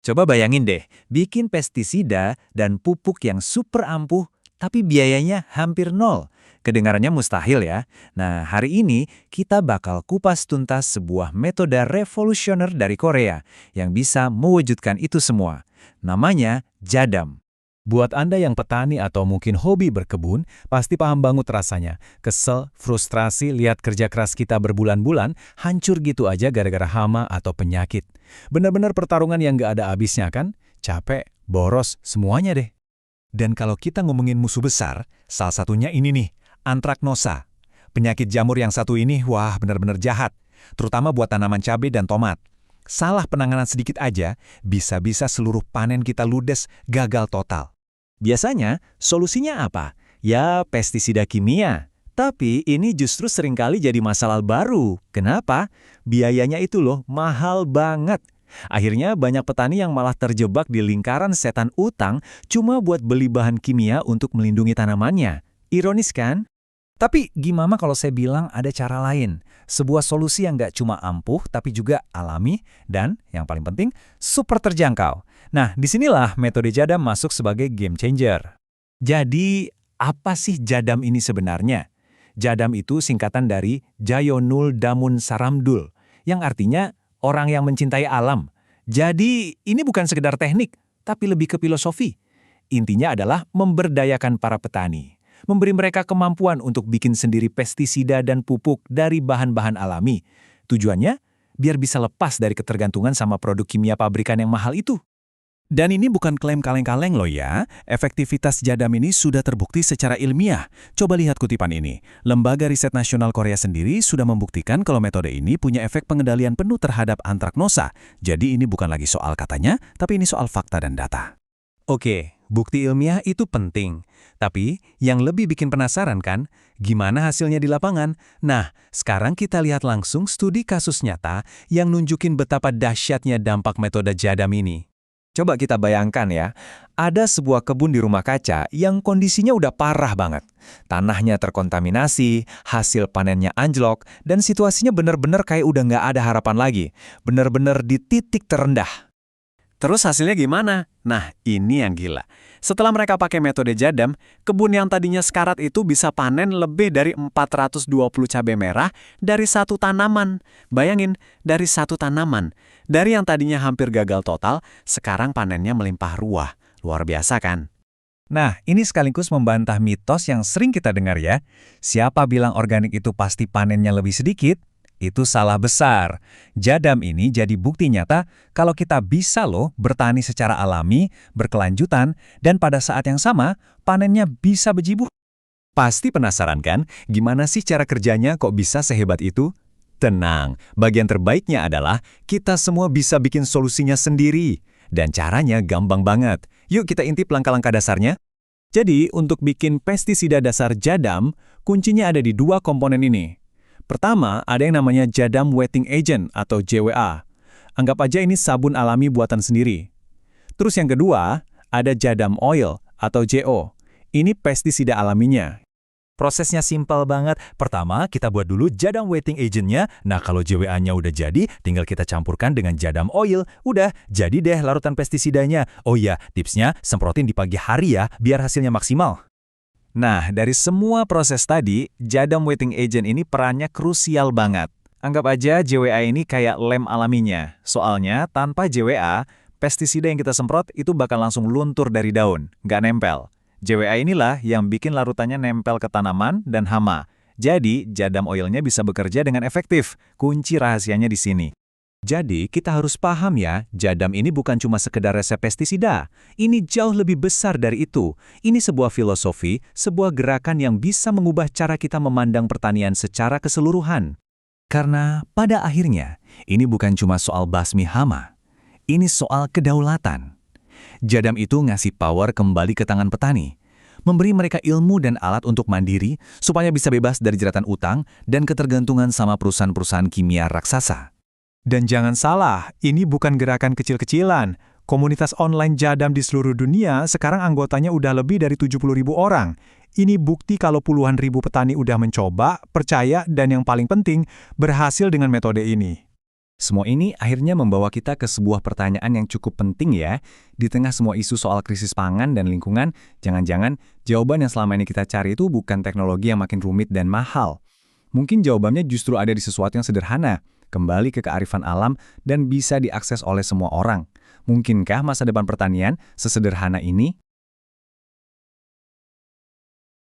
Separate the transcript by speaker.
Speaker 1: Coba bayangin deh, bikin pestisida dan pupuk yang super ampuh, tapi biayanya hampir nol. Kedengarannya mustahil ya. Nah, hari ini kita bakal kupas tuntas sebuah metode revolusioner dari Korea yang bisa mewujudkan itu semua. Namanya Jadam.
Speaker 2: Buat Anda yang petani atau mungkin hobi berkebun, pasti paham banget rasanya. Kesel, frustrasi, lihat kerja keras kita berbulan-bulan, hancur gitu aja gara-gara hama atau penyakit. Benar-benar pertarungan yang gak ada habisnya kan? Capek, boros, semuanya deh. Dan kalau kita ngomongin musuh besar, salah satunya ini nih, antraknosa. Penyakit jamur yang satu ini, wah benar-benar jahat. Terutama buat tanaman cabai dan tomat. Salah penanganan sedikit aja, bisa-bisa seluruh panen kita ludes, gagal total.
Speaker 1: Biasanya, solusinya apa? Ya, pestisida kimia. Tapi ini justru seringkali jadi masalah baru. Kenapa? Biayanya itu loh, mahal banget. Akhirnya banyak petani yang malah terjebak di lingkaran setan utang cuma buat beli bahan kimia untuk melindungi tanamannya. Ironis kan? Tapi gimana kalau saya bilang ada cara lain? Sebuah solusi yang nggak cuma ampuh, tapi juga alami, dan yang paling penting, super terjangkau. Nah, disinilah metode Jadam masuk sebagai game changer. Jadi, apa sih Jadam ini sebenarnya? Jadam itu singkatan dari Jayonul Damun Saramdul, yang artinya orang yang mencintai alam. Jadi, ini bukan sekedar teknik, tapi lebih ke filosofi. Intinya adalah memberdayakan para petani. Memberi mereka kemampuan untuk bikin sendiri pestisida dan pupuk dari bahan-bahan alami. Tujuannya, biar bisa lepas dari ketergantungan sama produk kimia pabrikan yang mahal itu.
Speaker 2: Dan ini bukan klaim kaleng-kaleng loh ya, efektivitas Jadam ini sudah terbukti secara ilmiah. Coba lihat kutipan ini. Lembaga Riset Nasional Korea sendiri sudah membuktikan kalau metode ini punya efek pengendalian penuh terhadap antraknosa. Jadi ini bukan lagi soal katanya, tapi ini soal fakta dan data. Oke, bukti ilmiah itu penting. Tapi yang lebih bikin penasaran kan, gimana hasilnya di lapangan? Nah, sekarang kita lihat langsung studi kasus nyata yang nunjukin betapa dahsyatnya dampak metode Jadam ini.
Speaker 1: Coba kita bayangkan ya, ada sebuah kebun di rumah kaca yang kondisinya udah parah banget. Tanahnya terkontaminasi, hasil panennya anjlok, dan situasinya bener-bener kayak udah nggak ada harapan lagi. Bener-bener di titik terendah.
Speaker 2: Terus hasilnya gimana? Nah, ini yang gila. Setelah mereka pakai metode Jadam, kebun yang tadinya sekarat itu bisa panen lebih dari 420 cabai merah dari satu tanaman. Bayangin, dari satu tanaman. Dari yang tadinya hampir gagal total, sekarang panennya melimpah ruah. Luar biasa kan?
Speaker 1: Nah, ini sekaligus membantah mitos yang sering kita dengar ya. Siapa bilang organik itu pasti panennya lebih sedikit? Itu salah besar. Jadam ini jadi bukti nyata kalau kita bisa loh bertani secara alami, berkelanjutan, dan pada saat yang sama, panennya bisa berjibuh. Pasti penasaran kan, gimana sih cara kerjanya kok bisa sehebat itu? Tenang, bagian terbaiknya adalah kita semua bisa bikin solusinya sendiri. Dan caranya gampang banget. Yuk kita intip langkah-langkah dasarnya. Jadi, untuk bikin pestisida dasar Jadam, kuncinya ada di dua komponen ini. Pertama, ada yang namanya Jadam Wetting Agent atau JWA. Anggap aja ini sabun alami buatan sendiri. Terus yang kedua, ada Jadam Oil atau JO. Ini pestisida alaminya. Prosesnya simpel banget. Pertama, kita buat dulu Jadam Wetting Agent-nya. Nah, kalau JWA-nya udah jadi, tinggal kita campurkan dengan Jadam Oil. Udah, jadi deh larutan pestisidanya. Oh iya, tipsnya semprotin di pagi hari ya, biar hasilnya maksimal. Nah, dari semua proses tadi, Jadam Wetting Agent ini perannya krusial banget. Anggap aja JWA ini kayak lem alaminya. Soalnya, tanpa JWA, pestisida yang kita semprot itu bakal langsung luntur dari daun, nggak nempel. JWA inilah yang bikin larutannya nempel ke tanaman dan hama. Jadi, Jadam Oilnya bisa bekerja dengan efektif. Kunci rahasianya di sini. Jadi, kita harus paham ya, Jadam ini bukan cuma sekedar resep pestisida. Ini jauh lebih besar dari itu. Ini sebuah filosofi, sebuah gerakan yang bisa mengubah cara kita memandang pertanian secara keseluruhan. Karena pada akhirnya, ini bukan cuma soal basmi hama. Ini soal kedaulatan. Jadam itu ngasih power kembali ke tangan petani. Memberi mereka ilmu dan alat untuk mandiri, supaya bisa bebas dari jeratan utang dan ketergantungan sama perusahaan-perusahaan kimia raksasa. Dan jangan salah, ini bukan gerakan kecil-kecilan. Komunitas online Jadam di seluruh dunia sekarang anggotanya udah lebih dari 70.000 orang. Ini bukti kalau puluhan ribu petani udah mencoba, percaya, dan yang paling penting, berhasil dengan metode ini. Semua ini akhirnya membawa kita ke sebuah pertanyaan yang cukup penting ya. Di tengah semua isu soal krisis pangan dan lingkungan, jangan-jangan jawaban yang selama ini kita cari itu bukan teknologi yang makin rumit dan mahal. Mungkin jawabannya justru ada di sesuatu yang sederhana, kembali ke kearifan alam dan bisa diakses oleh semua orang. Mungkinkah masa depan pertanian sesederhana ini?